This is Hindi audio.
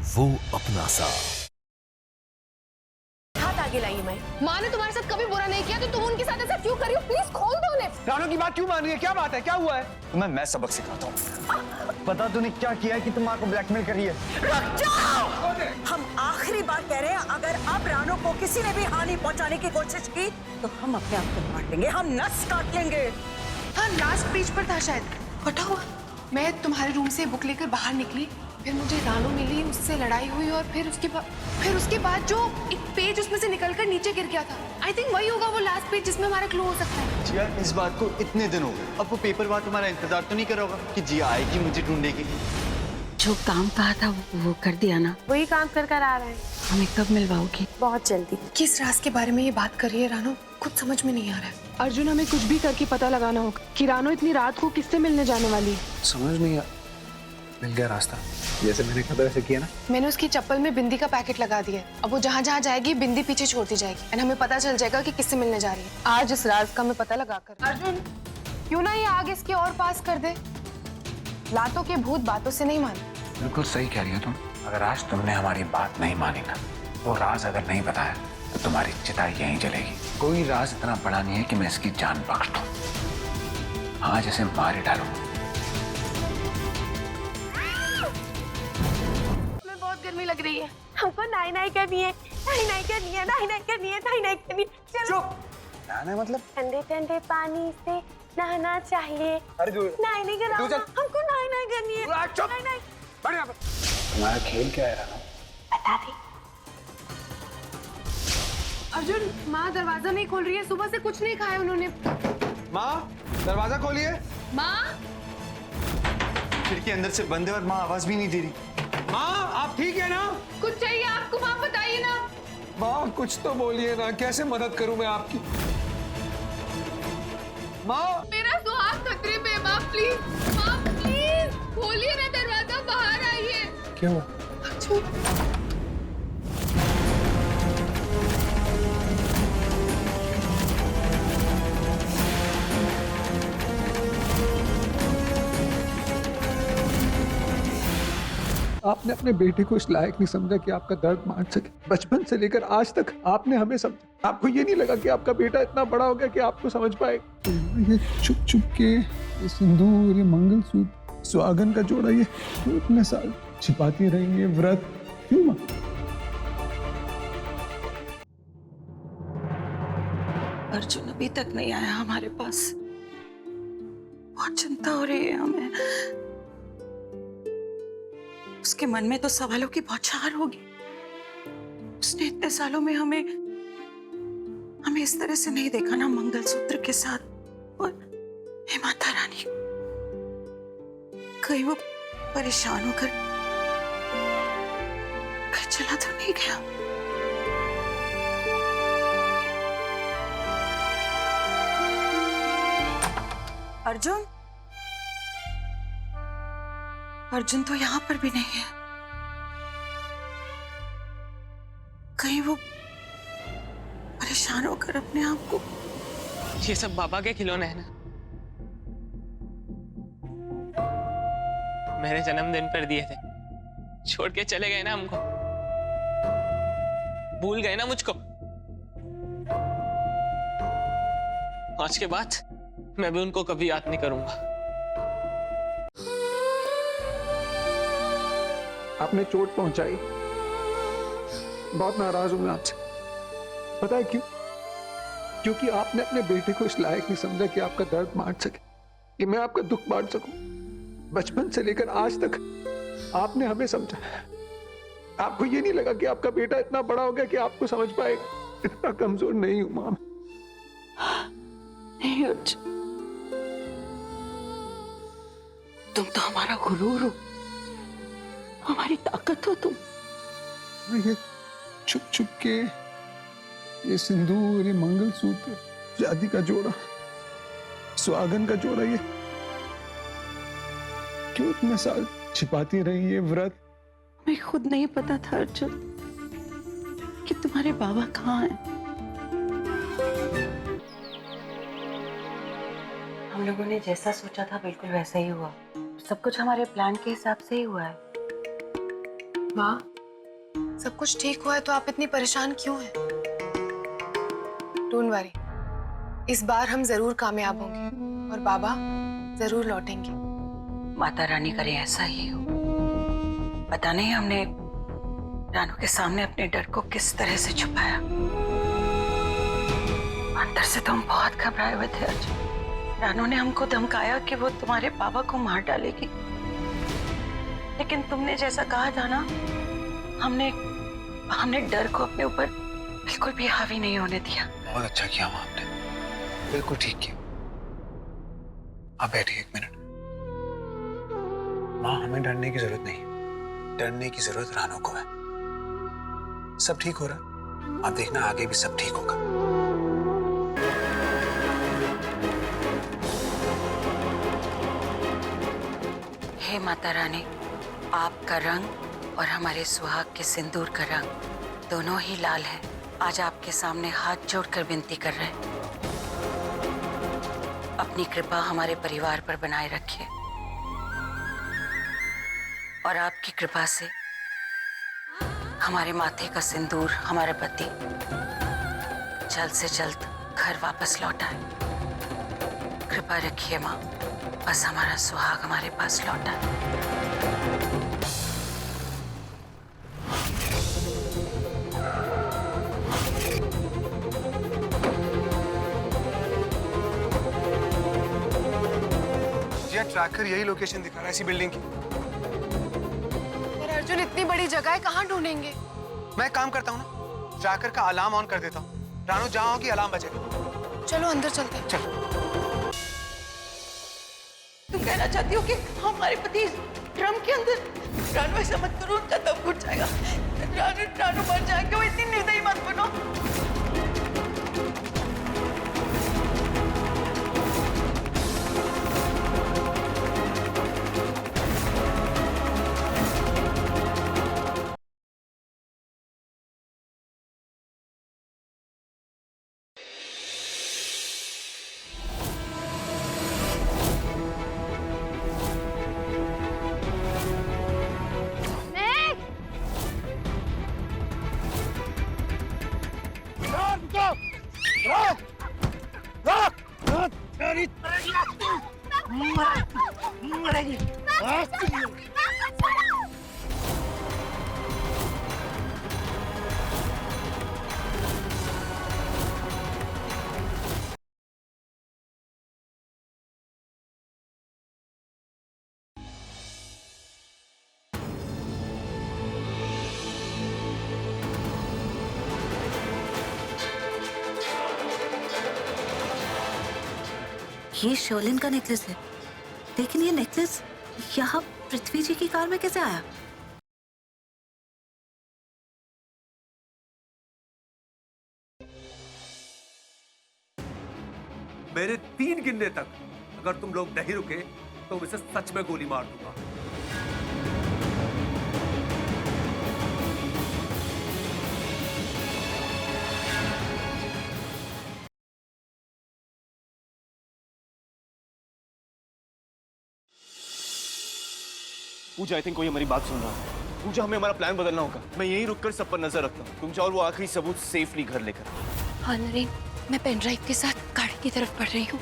वो अपना सा। हाथ आगे लाइए माँ ने तुम्हारे साथ कभी बुरा नहीं किया तो तुम उनके साथ ऐसा क्यों कर रही हो? प्लीज खोल दो उन्हें। रानो की बात क्यों मान रही है? क्या बात है? क्या हुआ है? तुम्हें मैं सबक सिखाता हूँ। पता तूने क्या किया है कि तुम माँ को ब्लैकमेल कर रही है? रुक जाओ! हम आखिरी बार कह रहे हैं, अगर अब रानो को किसी ने भी हानि पहुंचाने की कोशिश की तो हम अपने आप को मार देंगे, हम नस काट लेंगे। हाँ, लास्ट पेज पर था शायद। हटा हुआ। मैं तुम्हारे रूम से बुक लेकर बाहर निकली, फिर मुझे रानो मिली, उससे लड़ाई हुई और फिर उसके बाद जो एक पेज उसमें से निकलकर नीचे गिर गया था। आई थिंक वही होगा वो लास्ट पेज जिसमें हमारा क्लू हो सकता है। जिया, इस बात को इतने दिन हो गए, अब वो पेपर बात तुम्हारा इंतजार तो नहीं कर होगा कि जिया आएगी मुझे ढूंढेगी? जो काम कहा था वो कर दिया ना? वही काम कर आ रहा है। हमें कब मिलवाओगी? बहुत जल्दी। किस राज के बारे में ये बात कर रही है रानो? कुछ समझ में नहीं आ रहा है। अर्जुन, हमें कुछ भी करके पता लगाना होगा कि रानो इतनी रात को किससे मिलने जाने वाली है। समझ नहीं आ, मिल गया रास्ता। जैसे मैंने कहा था वैसे किया ना। मैंने उसकी चप्पल में बिंदी का पैकेट लगा दिया है। अब वो जहाँ जहाँ जाएगी बिंदी पीछे छोड़ती जाएगी एंड हमें पता चल जाएगा कि किससे मिलने जा रही है। आज इस राज का हमें पता लगा कर। अर्जुन, क्यों ना ये आग इसके और पास कर दे? लातों के भूत बातों से नहीं मानते। बिल्कुल सही कह रही हो तुम। अगर आज तुमने हमारी बात नहीं मानी ना, वो राज अगर नहीं बताया तो तुम्हारी चिताई यहीं जलेगी। कोई राज इतना बड़ा नहीं है कि मैं इसकी जान बख्श दूं। आज इसे मार ही डालूं। मैं बहुत गर्मी लग रही है। हमको नाई नाई करनी है, नाई नाई करनी है, नाई नाई करनी है, नाई नाई करनी है। चलो। नहाना मतलब? ठंडे ठंडे पानी से नहाना चाहिए। अरे दूर। नाई नहीं करना, हमको नाई नाई करनी है। नाई नाई। तुम्हारा खेल क्या है रानो? बता दी। अर्जुन, माँ दरवाजा नहीं खोल रही है। सुबह से कुछ नहीं खाया उन्होंने। माँ, दरवाजा खोलिए। माँ, खिड़की अंदर से बंद है और माँ आवाज भी नहीं दे रही। माँ, आप ठीक है ना? कुछ चाहिए आपको? माँ बताइए ना। माँ, कुछ तो बोलिए ना। कैसे मदद करूं मैं आपकी? माँ, मेरा सुहाग खतरे पे है। माँ प्लीज, माँ प्लीज खोलिए ना दरवाजा, बाहर आइए। क्या हुआ? आपने अपने बेटे को इस लायक नहीं समझा कि आपका दर्द मान सके। बचपन से लेकर आज तक आपने हमें समझा। आपको ये नहीं लगा कि आपका बेटा इतना बड़ा हो गया कि आपको समझ पाएगा। ये छुप छुप के ये सिंदूर, ये मंगलसूत्र, सुहागन का जोड़ा, ये क्यों इतने साल छिपाती रही? ये व्रत क्यों मां? अर्जुन अभी तक नहीं आया हमारे पास। बहुत चिंता हो रही है हमें। उसके मन में तो सवालों की बौछार होगी। उसने इतने सालों में हमें इस तरह से नहीं देखा ना, मंगलसूत्र के साथ। और हे माता रानी, कहीं वो परेशान होकर कहीं चला तो नहीं गया? अर्जुन, अर्जुन तो यहाँ पर भी नहीं है। कहीं वो परेशान होकर अपने आप को। ये सब बाबा के खिलौने हैं ना। मेरे जन्मदिन पर दिए थे, छोड़ के चले गए ना हमको। भूल गए ना मुझको। आज के बाद मैं भी उनको कभी याद नहीं करूंगा। आपने चोट पहुंचाई, बहुत नाराज हूं मैं आपसे। पता है क्यों? क्योंकि आपने अपने बेटे को इस लायक नहीं समझा कि आपका दर्द बांट सके, कि मैं आपका दुख बांट सकूं। बचपन से लेकर आज तक आपने हमें समझा। आपको ये नहीं लगा कि आपका बेटा इतना बड़ा हो गया कि आपको समझ पाएगा? इतना कमजोर नहीं हूं मां। नहीं अर्जुन, तुम तो हमारा गुरूर हो, हमारी ताकत हो तुम। ये छुप छुप के ये सिंदूर, ये मंगलसूत्र, शादी का जोड़ा, सुहागन का जोड़ा, ये क्यों इतने साल छिपाती रही? ये व्रत हमें खुद नहीं पता था अर्जुन कि तुम्हारे बाबा कहाँ हैं। हम लोगों ने जैसा सोचा था बिल्कुल वैसा ही हुआ। सब कुछ हमारे प्लान के हिसाब से ही हुआ है। माँ, सब कुछ ठीक हुआ है तो आप इतनी परेशान क्यों हैं? डोंट वरी, इस बार हम जरूर कामयाब होंगे और बाबा जरूर लौटेंगे। माता रानी करे ऐसा ही हो। पता नहीं हमने रानू के सामने अपने डर को किस तरह से छुपाया। अंदर से तुम बहुत घबराए हुए थे अर्जुन। रानू ने हमको धमकाया कि वो तुम्हारे बाबा को मार डालेगी, लेकिन तुमने जैसा कहा था ना, हमने डर को अपने ऊपर बिल्कुल भी हावी नहीं होने दिया। बहुत अच्छा किया माँ आपने, बिल्कुल ठीक किया। आप बैठिए 1 मिनट। माँ, हमें डरने की जरूरत नहीं, डरने की जरूरत रानू को है। सब ठीक हो रहा है, आप देखना आगे भी सब ठीक होगा। हे माता रानी, आपका रंग और हमारे सुहाग के सिंदूर का रंग दोनों ही लाल है। आज आपके सामने हाथ जोड़कर विनती कर रहे हैं, अपनी कृपा हमारे परिवार पर बनाए रखिए और आपकी कृपा से हमारे माथे का सिंदूर हमारा पति जल्द से जल्द घर वापस लौट आए। कृपा रखिए माँ, बस हमारा सुहाग हमारे पास लौटा। ट्रैकर यही लोकेशन दिखा रहा है इसी बिल्डिंग की। पर अर्जुन, इतनी बड़ी जगह है, कहाँ ढूंढेंगे? मैं एक काम करता हूँ ना, ट्रैकर का अलार्म ऑन कर देता हूँ। रानू जहाँ होगी अलार्म बजेगा। चलो अंदर चलते हैं। चलो। तुम कहना चाहती हो कि हमारे पति ड्रम के अंदर? रानू ऐसा मत करो, उनका दम घुट जाएगा। रानू मर जाएंगे, वो इतनी निर्दयी मत बनो। ये शर्लिन का नेकलेस है, लेकिन ये नेकलेस यहाँ पृथ्वी जी की कार में कैसे आया? मेरे 3 गिनने तक अगर तुम लोग नहीं रुके तो मैं इसे सच में गोली मार दूंगा। पूजा, आई थिंक कोई हमारी बात सुन रहा है। पूजा, हमें हमारा प्लान बदलना होगा। मैं यहीं रुककर सब पर नजर रखता हूँ। तुम जाओ और वो आखिरी सबूत सेफली घर लेकर। हाँ नरेन, मैं पेन ड्राइव के साथ गाड़ी की तरफ बढ़ रही हूँ।